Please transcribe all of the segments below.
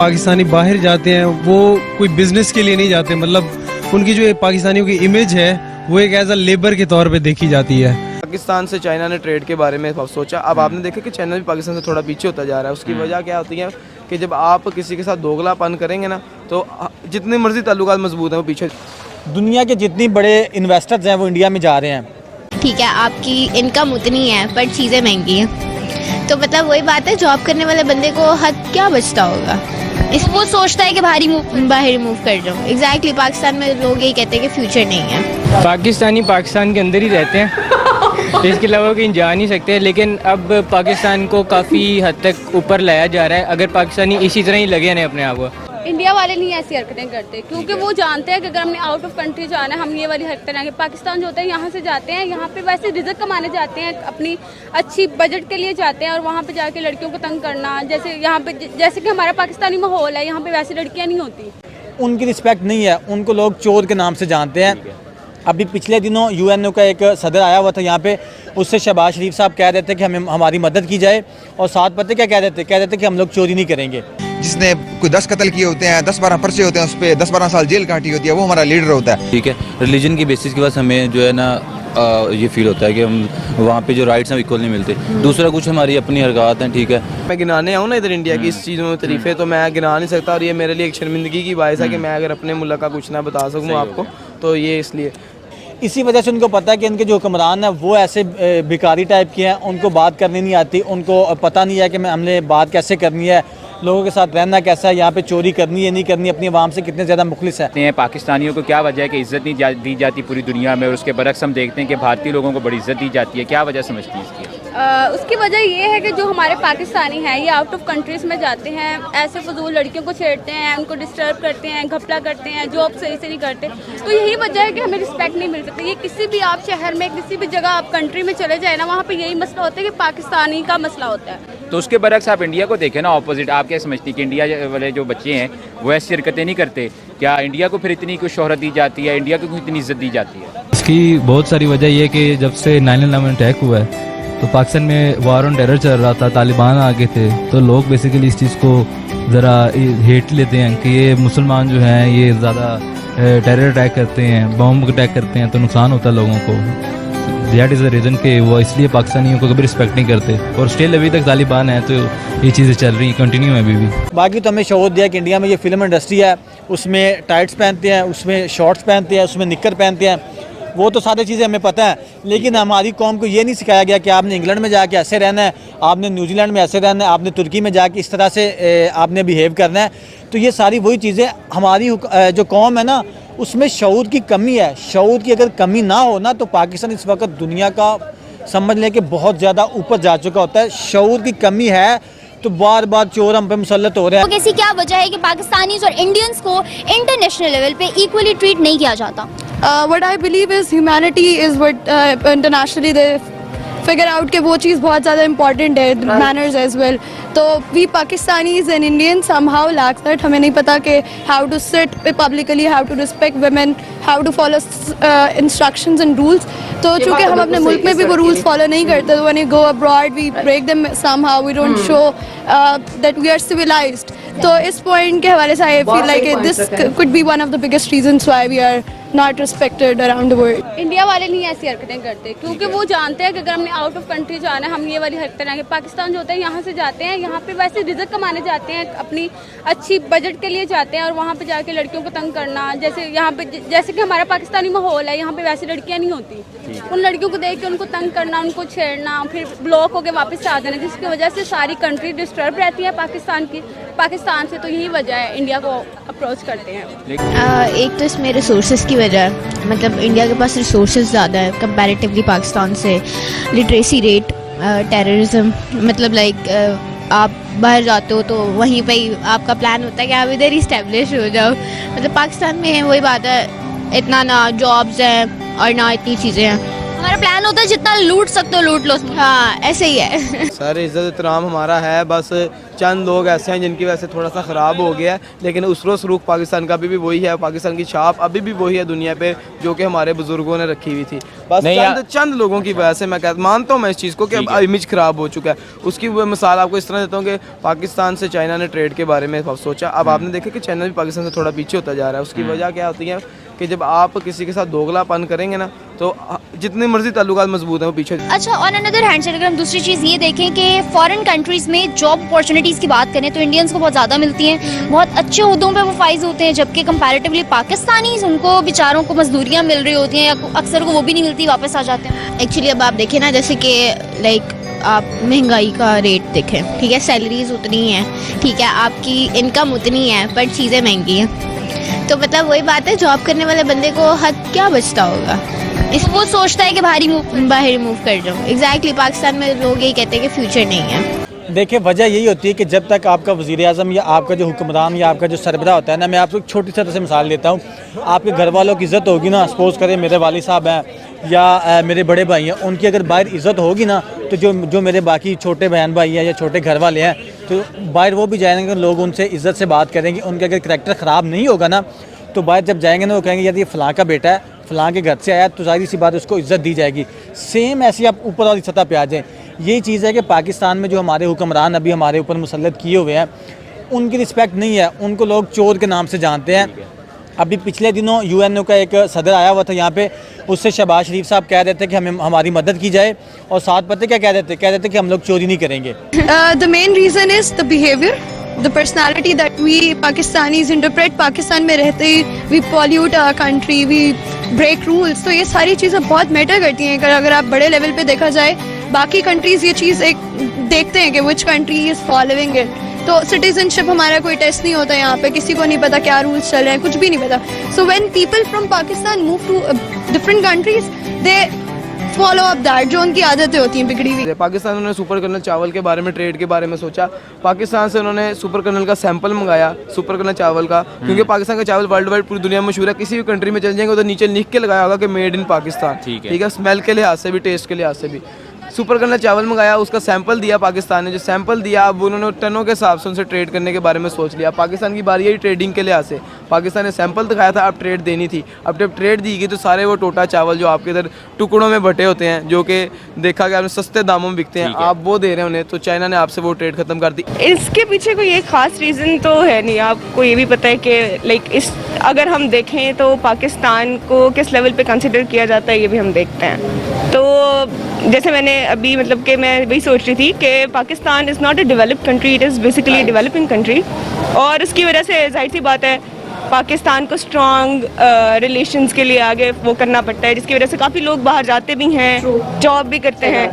पाकिस्तानी बाहर जाते हैं वो कोई बिजनेस के लिए नहीं जाते, मतलब उनकी जो पाकिस्तानियों की इमेज है वो एक एज अ लेबर के तौर पे देखी जाती है। पाकिस्तान से चाइना ने ट्रेड के बारे में सोचा। अब आपने देखा कि चाइना भी पाकिस्तान से थोड़ा पीछे होता जा रहा है। उसकी वजह क्या होती है कि जब आप किसी के साथ दोगलापन करेंगे ना तो जितने मर्जी ताल्लुकात मजबूत हैं वो पीछे। दुनिया के जितनी बड़े इन्वेस्टर्स हैं वो इंडिया में जा रहे हैं। ठीक है, आपकी इनकम उतनी है पर चीज़ें महंगी हैं, तो मतलब वही बात है, जॉब करने वाले बंदे को हद क्या बचता होगा। इस वो सोचता है कि बाहर ही मूव कर जाऊँ। एग्जैक्टली, पाकिस्तान में लोग यही कहते हैं कि फ्यूचर नहीं है। पाकिस्तानी पाकिस्तान के अंदर ही रहते हैं, इसके अलावा कहीं जा नहीं सकते। लेकिन अब पाकिस्तान को काफ़ी हद तक ऊपर लाया जा रहा है, अगर पाकिस्तानी इसी तरह ही लगे रहें अपने आप को। इंडिया वाले नहीं ऐसी हरकतें करते, क्योंकि वो जानते हैं कि अगर हमने आउट ऑफ कंट्री जाना है हम ये वाली हरकतें रहेंगे। पाकिस्तान जो होता है यहाँ से जाते हैं, यहाँ पे वैसे रिजक कमाने जाते हैं, अपनी अच्छी बजट के लिए जाते हैं, और वहाँ पे जाके लड़कियों को तंग करना, जैसे यहाँ पे जैसे कि हमारा पाकिस्तानी माहौल है, यहाँ पे वैसी लड़कियाँ नहीं होती। उनकी रिस्पेक्ट नहीं है, उनको लोग चोर के नाम से जानते हैं। अभी पिछले दिनों यूएनओ का एक सदर आया हुआ था यहाँ पे, उससे शहबाज शरीफ साहब कह रहे थे कि हमें हमारी मदद की जाए, और साथ पता क्या कह रहे थे कि हम लोग चोरी नहीं करेंगे। जिसने कोई 10 कत्ल किए होते हैं, 10-12 पर्चे होते हैं, उस पर 10-12 साल जेल काटी होती है, वो हमारा लीडर होता है। ठीक है, रिलीजन की बेसिस के बाद हमें जो है ना ये फील होता है कि हम वहाँ पे जो राइट्स हैं इक्वल नहीं मिलते। दूसरा कुछ हमारी अपनी हरकत हैं। ठीक है, मैं गिनाने आऊँ ना इधर इंडिया की इस चीज़ में तरीफ़े, तो मैं गिना नहीं सकता, और ये मेरे लिए एक शर्मिंदगी की बात है कि मैं अगर अपने मुल्क का कुछ ना बता सकूँ आपको, तो ये इसलिए। इसी वजह से उनको पता है कि इनके जो हुक्मरान हैं वो ऐसे भिखारी टाइप के हैं, उनको बात करनी नहीं आती, उनको पता नहीं है कि हमने बात कैसे करनी है, लोगों के साथ रहना कैसा है, यहाँ पे चोरी करनी है नहीं करनी, अपनी आवाम से कितने ज़्यादा मुखलिस है। पाकिस्तानियों को क्या वजह है कि इज़्ज़त नहीं दी जाती पूरी दुनिया में, और उसके बरक्स हम देखते हैं कि भारतीय लोगों को बड़ी इज़्ज़त दी जाती है। क्या वजह समझती है इसकी? उसकी वजह ये है कि जो हमारे पाकिस्तानी हैं ये आउट ऑफ कंट्रीज़ में जाते हैं, ऐसे फजूल लड़कियों को छेड़ते हैं, उनको डिस्टर्ब करते हैं, घपला करते हैं, जॉब सही से नहीं करते, तो यही वजह है कि हमें रिस्पेक्ट नहीं मिल सकती। ये किसी भी आप शहर में किसी भी जगह आप कंट्री में चले जाए ना, वहाँ पे यही मसला होता है कि पाकिस्तानी का मसला होता है। तो उसके बरक्स आप इंडिया को देखें ना, ऑपोजिट। आप क्या समझती कि इंडिया वाले जो बच्चे हैं वो ऐसी हरकतें नहीं करते? क्या इंडिया को फिर इतनी कुछ शोहरत दी जाती है, इंडिया को इतनी इज्जत दी जाती है? इसकी बहुत सारी वजह ये कि जब से 9/11 अटैक हुआ है तो पाकिस्तान में वार ऑन टेरर चल रहा था, तालिबान आगे थे, तो लोग बेसिकली इस चीज़ को ज़रा हेट लेते हैं कि ये मुसलमान जो हैं ये ज़्यादा टेरर अटैक करते हैं, बॉम्ब अटैक करते हैं, तो नुकसान होता है लोगों को। दैट इज़ द रीज़न कि वो इसलिए पाकिस्तानियों को कभी रिस्पेक्ट नहीं करते, और स्टिल अभी तक तालिबान है, तो ये चीज़ें चल रही कंटिन्यू है अभी भी। बाकी तो हमें शोर दिया कि इंडिया में ये फिल्म इंडस्ट्री है, उसमें टाइट्स पहनते हैं, उसमें शॉर्ट्स पहनते हैं, उसमें निक्कर पहनते हैं, वो तो सारी चीज़ें हमें पता है, लेकिन हमारी कौम को ये नहीं सिखाया गया कि आपने इंग्लैंड में जाके ऐसे रहना है, आपने न्यूजीलैंड में ऐसे रहना है, आपने तुर्की में जाके इस तरह से आपने बिहेव करना है। तो ये सारी वही चीज़ें हमारी जो कौम है ना उसमें शऊर की कमी है। शऊर की अगर कमी ना हो ना तो पाकिस्तान इस वक्त दुनिया का समझ लें कि बहुत ज़्यादा ऊपर जा चुका होता है। शऊर की कमी है तो बार बार चोर हम पे मुसल्लत हो रहे हैं। तो कैसी क्या वजह है कि पाकिस्तानीज और इंडियंस को इंटरनेशनल लेवल पे इक्वली ट्रीट नहीं किया जाता? What I believe is humanity is what internationally they figure out कि वो चीज़ बहुत ज़्यादा important है, manners as well. तो we Pakistanis and Indians somehow lack that. हमें नहीं पता कि how to sit publicly, how to respect women, how to follow instructions and rules. तो चूँकि हम अपने मुल्क में भी वो rules follow नहीं करते, तो when we go abroad we break them somehow. We don't show that we are civilized. तो इस point के हवाले से I feel like this could be one of the biggest reasons why we are not respected around the world. India वाले नहीं ऐसी हरकतें करते, क्योंकि वो जानते हैं कि अगर हमने आउट ऑफ कंट्री जाना है हम ये वाली हरकतें रहेंगे। पाकिस्तान जो होता है यहाँ से जाते हैं, यहाँ पे वैसे रिजक कमाने जाते हैं, अपनी अच्छी बजट के लिए जाते हैं, और वहाँ पे जाके लड़कियों को तंग करना, जैसे यहाँ पे जैसे कि हमारा पाकिस्तानी माहौल है, यहाँ पे वैसी लड़कियाँ नहीं होती, उन लड़कियों को देख के उनको तंग करना, उनको छेड़ना, फिर ब्लॉक होकर वापस आ जाना, जिसकी वजह से सारी कंट्री डिस्टर्ब रहती है पाकिस्तान से। तो यही वजह है इंडिया को अप्रोच करते हैं। एक तो इसमें रिसोर्सेज की वजह है, मतलब इंडिया के पास रिसोर्सेज ज़्यादा है कंपैरेटिवली पाकिस्तान से। लिटरेसी रेट, टेररिज्म, मतलब लाइक आप बाहर जाते हो तो वहीं पे ही आपका प्लान होता है कि आप इधर ही इस्टेब्लिश हो जाओ। मतलब पाकिस्तान में वही बात है, इतना ना जॉब्स हैं और ना इतनी चीज़ें हैं, हमारा प्लान होता है जितना लूट सकते हो लूट लो। हाँ ऐसे ही है। सर इज़्ज़त एहतराम हमारा है, बस चंद लोग ऐसे हैं जिनकी वजह से थोड़ा सा ख़राब हो गया है, लेकिन उसरो सरूख पाकिस्तान का अभी भी वही है, पाकिस्तान की छाप अभी भी वही है दुनिया पे जो कि हमारे बुजुर्गों ने रखी हुई थी। बस चंद लोगों की वजह से मैं मानता हूँ मैं इस चीज़ को कि अब इमेज ख़राब हो चुका है। उसकी मिसाल आपको इस तरह देता हूँ कि पाकिस्तान से चाइना ने ट्रेड के बारे में सोचा, अब आपने देखा कि चाइना भी पाकिस्तान से थोड़ा पीछे होता जा रहा है। उसकी वजह क्या होती है कि जब आप किसी के साथ दोगलापन करेंगे ना तो जितनी मर्जी ताल्लुकात मजबूत हैं वो पीछे। अच्छा, ऑन अनदर हैंड अगर हम दूसरी चीज़ ये देखें कि फॉरेन कंट्रीज़ में जॉब अपॉर्चुनिटीज़ की बात करें तो इंडियंस को बहुत ज़्यादा मिलती हैं, बहुत अच्छे ओहदों पे वो फाइज होते हैं, जबकि कंपैरेटिवली पाकिस्तानी उनको बेचारों को मजदूरियाँ मिल रही होती हैं या अक्सर को वो भी नहीं मिलती, वापस आ जाते हैं। एक्चुअली अब आप देखें ना, जैसे कि लाइक आप महंगाई का रेट देखें, ठीक है, सैलरीज उतनी हैं, ठीक है, आपकी इनकम उतनी है, पर चीज़ें महंगी हैं। तो मतलब वही बात है, जॉब करने वाले बंदे को हद क्या बचता होगा, इस वो सोचता है कि बाहर ही मूव कर जाऊँ। एग्जैक्टली, पाकिस्तान में लोग यही कहते हैं कि फ्यूचर नहीं है। देखिए वजह यही होती है कि जब तक आपका वज़ीर-ए-आज़म या आपका जो हुक्मरान या आपका जो सरबराह होता है ना, मैं आपको एक छोटी सी तरह से मिसाल देता हूँ, आपके घर वालों की इज़्ज़त होगी ना, सपोज़ करें मेरे वालिद साहब हैं या मेरे बड़े भाई हैं, उनकी अगर बाहर इज़्ज़त होगी ना, तो जो मेरे बाकी छोटे बहन भाई हैं या छोटे घर वाले हैं, तो बाहर वो भी जाएंगे, लोग उनसे इज़्ज़त से बात करेंगे। उनका अगर करैक्टर ख़राब नहीं होगा ना, तो बाहर जब जाएंगे ना वो कहेंगे यार ये फ़लाँ का बेटा है, फ़लाँ के घर से आया, तो ज़ाहिर सी बात उसको इज़्ज़त दी जाएगी। सेम ऐसी आप ऊपर वाली सतह पे आ जाएँ। यही चीज़ है कि पाकिस्तान में जो हमारे हुक्मरान अभी हमारे ऊपर मुसल्लत किए हुए हैं, उनकी रिस्पेक्ट नहीं है, उनको लोग चोर के नाम से जानते हैं। अभी पिछले दिनों यूएनओ का एक सदर आया हुआ था यहाँ पे, उससे शहबाज शरीफ साहब कह रहे थे कि हमें हमारी मदद की जाए, और साथ पता क्या कह रहे थे कि हम लोग चोरी नहीं करेंगे। The main reason is the behavior, the personality that we Pakistanis interpret। Pakistan में रहते ही we pollute our country, we break rules। तो ये सारी चीज़ें बहुत मैटर करती हैं। अगर आप बड़े लेवल पे देखा जाए, बाकी कंट्रीज़ ये चीज़ एक देखते हैं कि which country is following it। तो सिटीजनशिप हमारा कोई टेस्ट नहीं होता यहाँ पे, किसी को नहीं पता क्या रूल्स चल रहे हैं, कुछ भी नहीं पता। So when people from Pakistan move to different countries, they follow up that, जो उनकी आदतें होती हैं बिगड़ी हुई। पाकिस्तान उन्होंने सुपर कर्नल चावल के बारे में, ट्रेड के बारे में सोचा, पाकिस्तान से उन्होंने सुपर कर्नल का सैंपल मंगाया, सुपर कर्नल चावल का, क्योंकि पाकिस्तान का चावल वर्ल्ड वाइड पूरी दुनिया में मशहूर है। किसी भी कंट्री में चल जाएंगे तो नीचे लिख के लगाया होगा कि मेड इन पाकिस्तान, ठीक है, स्मेल के लिहाज से भी, टेस्ट के लिहाज से भी। सुपर कर्नल चावल मंगाया, उसका सैंपल दिया पाकिस्तान ने, जो सैंपल दिया अब उन्होंने टनों के हिसाब से उनसे ट्रेड करने के बारे में सोच लिया। पाकिस्तान की बारी है ट्रेडिंग के लिहाज से, पाकिस्तान ने सैंपल दिखाया था, अब ट्रेड देनी थी। अब जब ट्रेड दी गई तो सारे वो टोटा चावल जो आपके इधर टुकड़ों में बटे होते हैं, जो कि देखा गया सस्ते दामों में बिकते हैं, आप वो दे रहे हैं उन्हें, तो चाइना ने आपसे वो ट्रेड खत्म कर दी। इसके पीछे कोई एक खास रीज़न तो है नहीं। आपको ये भी पता है कि लाइक इस अगर हम देखें तो पाकिस्तान को किस लेवल पे कंसिडर किया जाता है, ये भी हम देखते हैं। तो जैसे मैंने अभी मतलब कि मैं वही सोच रही थी कि Pakistan is not a developed country, it is basically developing country, और उसकी वजह से जाहिर सी बात है पाकिस्तान को स्ट्रॉन्ग रिलेशंस के लिए आगे वो करना पड़ता है, जिसकी वजह से काफ़ी लोग बाहर जाते भी हैं, जॉब भी करते हैं,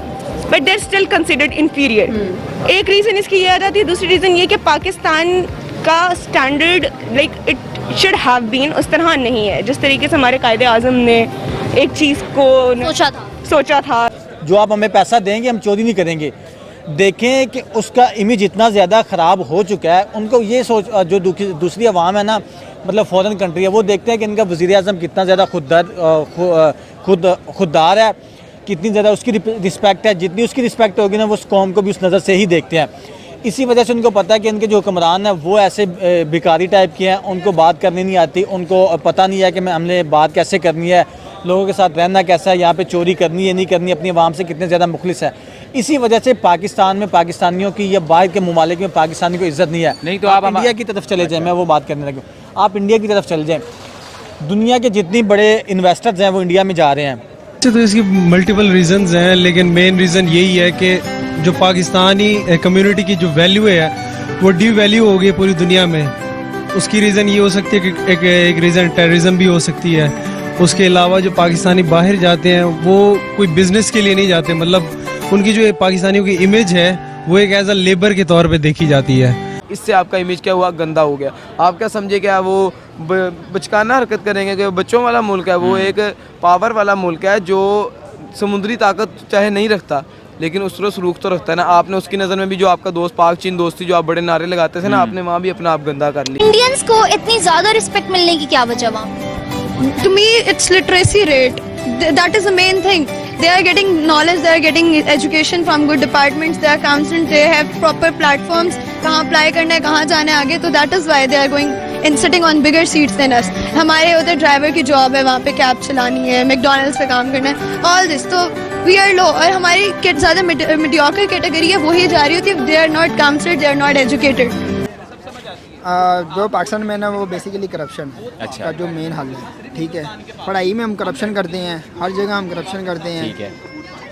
but they are still considered inferior. एक रीज़न इसकी ये आ जाती है। दूसरी रीज़न ये कि पाकिस्तान का standard like it should have been उस तरह नहीं है जिस तरीके से हमारे कायदे आज़म ने एक चीज़ को सोचा था। जो आप हमें पैसा देंगे हम चोरी नहीं करेंगे। देखें कि उसका इमेज इतना ज़्यादा ख़राब हो चुका है, उनको ये सोच, जो दूसरी अवाम है ना, मतलब फ़ॉरेन कंट्री है, वो देखते हैं कि इनका वज़ीर-ए-आज़म कितना ज़्यादा खुददार है, कितनी ज़्यादा उसकी रिस्पेक्ट है। जितनी उसकी रिस्पेक्ट होगी ना, वो उस कौम को भी उस नज़र से ही देखते हैं। इसी वजह से उनको पता है कि इनके जो हुक्मरान हैं वो ऐसे भिखारी टाइप के हैं, उनको बात करनी नहीं आती, उनको पता नहीं है कि हमने बात कैसे करनी है, लोगों के साथ रहना कैसा है, यहाँ पे चोरी करनी है नहीं करनी, अपनी आवाम से कितने ज़्यादा मुखलिस है। इसी वजह से पाकिस्तान में पाकिस्तानियों की या बाहर के ममालिक में पाकिस्तानी को इज़्ज़त नहीं है। नहीं तो आप इंडिया की तरफ चले जाएँ, मैं वो बात करने लगा, आप इंडिया की तरफ चले जाएँ, दुनिया के जितनी बड़े इन्वेस्टर्स हैं वो इंडिया में जा रहे हैं। तो इसकी मल्टीपल रीजंस हैं, लेकिन मेन रीज़न यही है कि जो पाकिस्तानी कम्युनिटी की जो वैल्यू है वो डी वैल्यू हो गई पूरी दुनिया में। उसकी रीज़न ये हो सकती है कि एक रीज़न टेररिज्म भी हो सकती है। उसके अलावा जो पाकिस्तानी बाहर जाते हैं वो कोई बिजनेस के लिए नहीं जाते, मतलब उनकी जो पाकिस्तानियों की इमेज है वो एक एज अ लेबर के तौर पे देखी जाती है। इससे आपका इमेज क्या हुआ, गंदा हो गया। आप क्या समझे क्या वो बचकाना हरकत करेंगे कि बच्चों वाला मुल्क है, वो एक पावर वाला मुल्क है जो समुद्री ताकत चाहे नहीं रखता लेकिन उसरो सलूक तो रखता है ना। आपने उसकी नज़र में भी जो आपका दोस्त पाक चीन दोस्ती जो आप बड़े नारे लगाते थे ना, आपने वहाँ भी अपना आप गंदा कर लिया। इंडियंस को इतनी ज़्यादा रिस्पेक्ट मिलने की क्या वजह वहाँ? To me, it's literacy rate. That is the main thing. they are getting knowledge, they are getting education from good departments, they are counseled, they have proper platforms कहाँ अप्लाई करना है, कहाँ जाना है आगे, तो that is why they are going and sitting on bigger seats than us. हमारे उधर ड्राइवर की जॉब है, वहाँ पे कैब चलानी है, मैकडॉनल्ड्स पे काम करना है, all this, तो we are low. और हमारी ज़्यादा mediocre कैटेगरी है, वही जा रही होती है, they are not counseled, they are not educated. जो पाकिस्तान में ना वो बेसिकली करप्शन अच्छा। का जो मेन हल है, ठीक है। पढ़ाई में हम करप्शन करते हैं, हर जगह हम करप्शन करते हैं, ठीक है।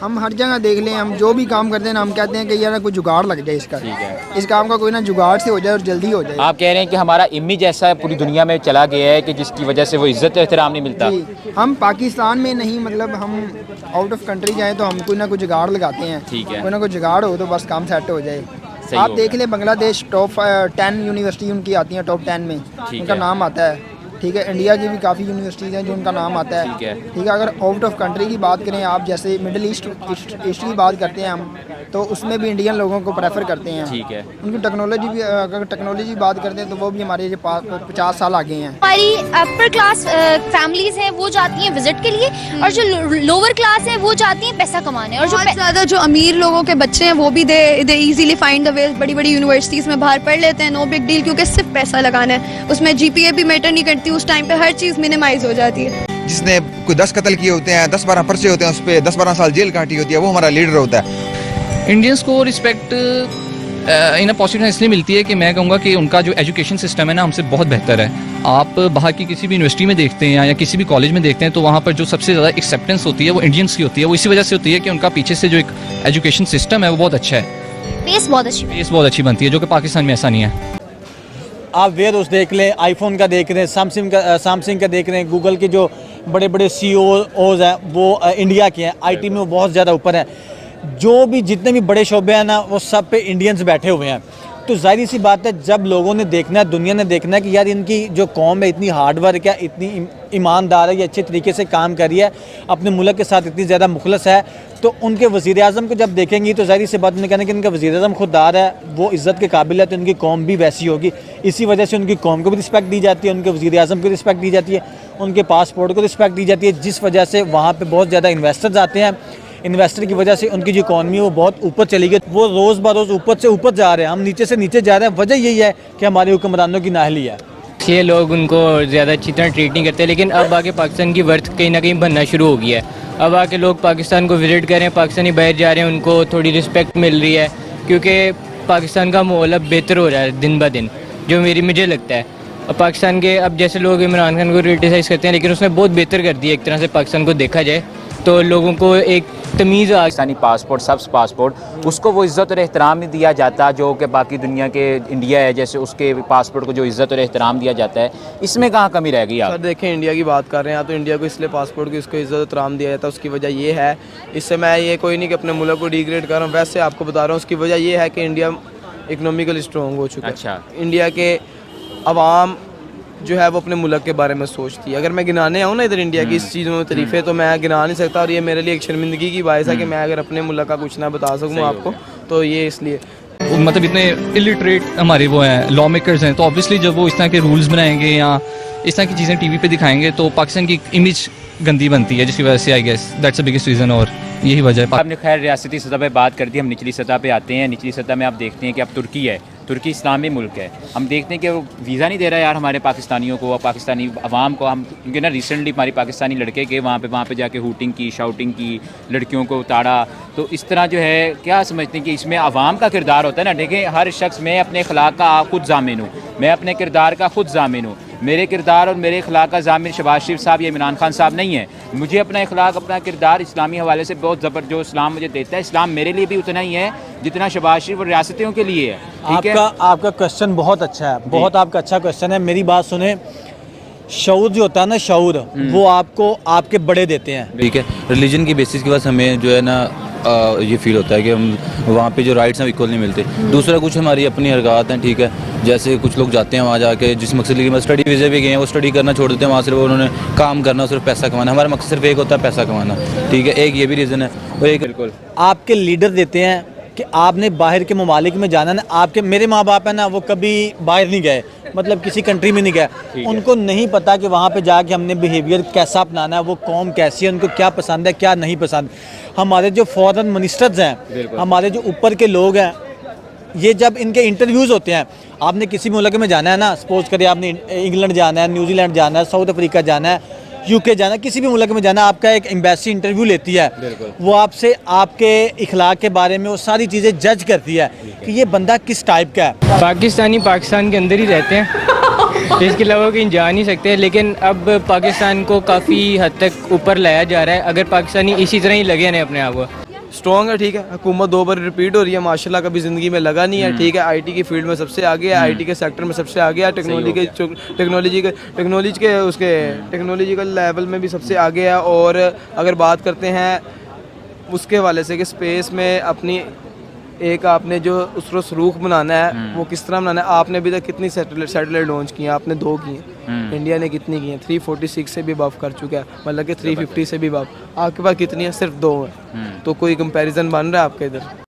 हम हर जगह देख लें, हम जो भी काम करते हैं ना, हम कहते हैं कि यार कोई जुगाड़ लग जाए इसका, ठीक है। इस काम का कोई ना जुगाड़ से हो जाए और जल्दी हो जाए। आप कह रहे हैं कि हमारा इमेज ऐसा पूरी दुनिया में चला गया है कि जिसकी वजह से वो इज्जत एहतराम नहीं मिलता। जी, हम पाकिस्तान में नहीं, मतलब हम आउट ऑफ कंट्री जाएँ तो हम कोई ना कोई जुगाड़ लगाते हैं, ठीक है। कोई ना कोई जुगाड़ हो तो बस काम सेट हो जाए। आप देख लें बांग्लादेश टॉप 10 यूनिवर्सिटी उनकी आती हैं, टॉप 10 में उनका नाम आता है, ठीक है। इंडिया की भी काफ़ी यूनिवर्सिटीज़ हैं जो उनका नाम आता है, ठीक है। अगर आउट ऑफ कंट्री की बात करें आप, जैसे मिडिल ईस्ट की बात करते हैं हम, तो उसमें भी इंडियन लोगों को प्रेफर करते हैं, ठीक है। उनकी टेक्नोलॉजी भी, अगर टेक्नोलॉजी की बात करते हैं तो वो भी हमारे 50 साल आगे हैं। हमारी अपर क्लास फैमिलीज हैं वो जाती हैं विजिट के लिए, और जो लोअर क्लास है वो जाती हैं पैसा कमाने। और जो बहुत ज़्यादा जो अमीर लोगों के बच्चे हैं वो भी they easily find the way, बड़ी बड़ी यूनिवर्सिटीज़ में बाहर पढ़ लेते हैं, नो बिग डील, क्योंकि सिर्फ पैसा लगाना है, उसमें जीपीए भी मैटर नहीं करती, उस टाइम पे हर चीज़ मिनिमाइज हो जाती है। जिसने कोई 10 कत्ल किए होते हैं, 10-12 पर्चे होते हैं, उस पर 10-12 साल जेल काटी होती है, वो हमारा लीडर होता है। इंडियंस को रिस्पेक्ट इन पॉसिबल इसलिए मिलती है कि मैं कहूँगा कि उनका जो एजुकेशन सिस्टम है ना हमसे बहुत बेहतर है। आप बाहर की किसी भी यूनिवर्सिटी में देखते हैं या किसी भी कॉलेज में देखते हैं तो वहाँ पर जो सबसे ज़्यादा एक्सेप्टेंस होती है वो इंडियंस की होती है। वो इसी वजह से होती है कि उनका पीछे से जो एक एजुकेशन सिस्टम है वो बहुत अच्छा है, बेस बहुत अच्छी बनती है, जो कि पाकिस्तान में ऐसा नहीं है। आप वेयर हाउस देख लें, आईफोन का देख रहे हैं, सैमसंग का देख रहे हैं, गूगल के जो बड़े बड़े CEOs हैं वो इंडिया के हैं, IT में वो बहुत ज़्यादा ऊपर है। जो भी जितने भी बड़े शोबे हैं ना वो सब पे इंडियंस बैठे हुए हैं। तो जाहिर सी बात है जब लोगों ने देखना है, दुनिया ने देखना है कि यार इनकी जो कौम है इतनी हार्ड वर्क है, इतनी ईमानदार है, ये अच्छे तरीके से काम कर रही है, अपने मुल्क के साथ इतनी ज़्यादा मुखलस है, तो उनके वज़ीर आज़म को जब देखेंगी तो जाहिर सी बात उन्हें कहना कि इनका वज़ीर आज़म खुददार है, वो इज़्ज़त के काबिल है, तो उनकी कौम भी वैसी होगी। इसी वजह से उनकी कौम को भी रिस्पेक्ट दी जाती है, उनके वज़ीर आज़म को रिस्पेक्ट दी जाती है, उनके पासपोर्ट को रिस्पेक्ट दी जाती है, जिस वजह से वहाँ पर बहुत ज़्यादा इन्वेस्टर्स आते हैं। इन्वेस्टर की वजह से उनकी जो इकॉनमी है वो बहुत ऊपर चली गई, वो रोज़ बरोज़ ऊपर से ऊपर जा रहे हैं, हम नीचे से नीचे जा रहे हैं। वजह यही है कि हमारे हुक्मरानों की नाअहली है, इसलिए लोग उनको ज़्यादा अच्छी तरह ट्रीट नहीं करते। लेकिन अब आके पाकिस्तान की वर्थ कहीं ना कहीं बनना शुरू हो गया है। अब आके लोग पाकिस्तान को विज़िट कर रहे हैं, पाकिस्तानी बाहर जा रहे हैं, उनको थोड़ी रिस्पेक्ट मिल रही है, क्योंकि पाकिस्तान का माहौल अब बेहतर हो रहा है दिन ब दिन, जो मुझे लगता है। अब पाकिस्तान के अब जैसे लोग इमरान खान को क्रिटिसाइज़ करते हैं, लेकिन उसने बहुत बेहतर कर दिया एक तरह से पाकिस्तान को देखा जाए तो। लोगों को एक तमीज़ पाकिस्तानी पासपोर्ट, सब्ज़ पासपोर्ट, उसको वो इज़्ज़त और एहतराम नहीं दिया जाता जो कि बाकी दुनिया के इंडिया है, जैसे उसके पासपोर्ट को जो इज़्ज़त और एहतराम दिया जाता है, इसमें कहाँ कमी रह गई? सर देखें, इंडिया की बात कर रहे हैं तो इंडिया को इसलिए पासपोर्ट की उसको इज़्ज़त और एहतराम दिया जाता है, उसकी वजह ये है, इससे मैं ये कोई नहीं कि अपने मुल्क को डिग्रेड कर रहा हूँ, वैसे आपको बता रहा हूँ, उसकी वजह ये है कि इंडिया इकनॉमिकली स्ट्रॉन्ग हो चुका है। अच्छा, इंडिया के अवाम जो है वो अपने मुल्क के बारे में सोचती है। अगर मैं गिनाने आऊँ ना इधर इंडिया की इस चीज़ों में तरीफ़े, तो मैं गिना नहीं सकता, और ये मेरे लिए एक शर्मिंदगी की बात है कि मैं अगर अपने मुल्क का कुछ ना बता सकूँ आपको, तो ये इसलिए मतलब इतने इलिटरेट हमारे वो हैं, लॉ मेकर्स हैं, तो ऑब्वियसली जब वो इस तरह के रूल्स बनाएंगे या इस तरह की चीज़ें टीवी पे दिखाएंगे तो पाकिस्तान की इमेज गंदी बनती है, जिसकी वजह से I guess that's the biggest reason, और यही वजह है। आपने खैर रियासती सतह पे बात कर दी, हम निचली सतह पे आते हैं। निचली सतह में आप देखते हैं कि अब तुर्की है, तुर्की इस्लामी मुल्क है, हम देखते हैं कि वो वीज़ा नहीं दे रहा है यार हमारे पाकिस्तानियों को, पाकिस्तानी अवाम को। हम क्योंकि ना रिसेंटली हमारे पाकिस्तानी लड़के के वहाँ पे जाके हूटिंग की, शाउटिंग की, लड़कियों को उतारा, तो इस तरह जो है क्या समझते हैं कि इसमें अवाम का किरदार होता है ना। देखें, हर शख्स, मैं अपने अखलाक का खुद ज़ामिन हूँ, मैं अपने किरदार का खुद ज़ामिन हूँ। मेरे किरदार और मेरे अखलाक का ज़ामिन शहबाज शरीफ साहब या इमरान खान साहब नहीं है। मुझे अपना अखलाक, अपना किरदार इस्लामी हवाले से बहुत ज़बर, जो इस्लाम मुझे देता है, इस्लाम मेरे लिए भी उतना ही है जितना शहबाज शरीफ और रियासतियों के लिए है। ठीक है, आपका क्वेश्चन बहुत अच्छा है, बहुत आपका अच्छा क्वेश्चन है। मेरी बात सुने, शऊर जो होता है ना, शऊर वो आपको आपके बड़े देते हैं, ठीक है। रिलीजन की बेसिस के बाद हमें जो है ना ये फील होता है कि हम वहाँ पे जो राइट्स हैं इक्वल नहीं मिलते। दूसरा कुछ हमारी अपनी हरकत हैं, ठीक है। जैसे कुछ लोग जाते हैं वहाँ जाके जिस मकसद के लिए स्टडी वीज़े भी गए हैं, वो स्टडी करना छोड़ देते हैं, वहाँ सिर्फ उन्होंने काम करना, सिर्फ पैसा कमाना। हमारा मकसद सिर्फ एक होता है, पैसा कमाना, ठीक है। एक ये भी रीज़न है। और एक बिल्कुल आपके लीडर देते हैं कि आपने बाहर के ममालिक में जाना ना, आपके मेरे माँ बाप है ना वो कभी बाहर नहीं गए, मतलब किसी कंट्री में नहीं गए, उनको नहीं पता कि वहाँ पे जाके हमने बिहेवियर कैसा अपनाना है, वो कौम कैसी है, उनको क्या पसंद है क्या नहीं पसंद। हमारे जो फॉरेन मिनिस्टर्स हैं, हमारे जो ऊपर के लोग हैं, ये जब इनके इंटरव्यूज़ होते हैं, आपने किसी मुल्क में जाना है ना, सपोज करिए आपने इंग्लैंड जाना है, न्यूजीलैंड जाना है, साउथ अफ्रीका जाना है, यूके जाना है, किसी भी मुल्क में जाना है, आपका एक एम्बेसी इंटरव्यू लेती है, वो आपसे आपके इखलाक के बारे में वो सारी चीज़ें जज करती है कि ये बंदा किस टाइप का है। पाकिस्तानी पाकिस्तान के अंदर ही रहते हैं, इसके अलावा कहीं जा नहीं सकते। लेकिन अब पाकिस्तान को काफ़ी हद तक ऊपर लाया जा रहा है, अगर पाकिस्तानी इसी तरह ही लगे हैं अपने आप को। स्ट्रॉन्ग है, ठीक है, हुकूमत 2 बार रिपीट हो रही है, माशाल्लाह कभी ज़िंदगी में लगा नहीं है, ठीक है, आईटी की फील्ड में सबसे आगे है, आईटी के सेक्टर में सबसे आगे है, टेक्नोलॉजिकल लेवल में भी सबसे आगे है। और अगर बात करते हैं उसके हवाले से कि स्पेस में अपनी एक आपने जो उसको सरूख बनाना है वो किस तरह बनाना है, आपने अभी तक कितनी सैटेलाइट लॉन्च की हैं? आपने 2 की हैं, इंडिया ने कितनी की हैं? 346 से भी अबव कर चुका है, मतलब कि 350 से भी अबव। आपके पास कितनी है? सिर्फ 2 है। तो कोई कंपैरिजन बन रहा है आपके इधर?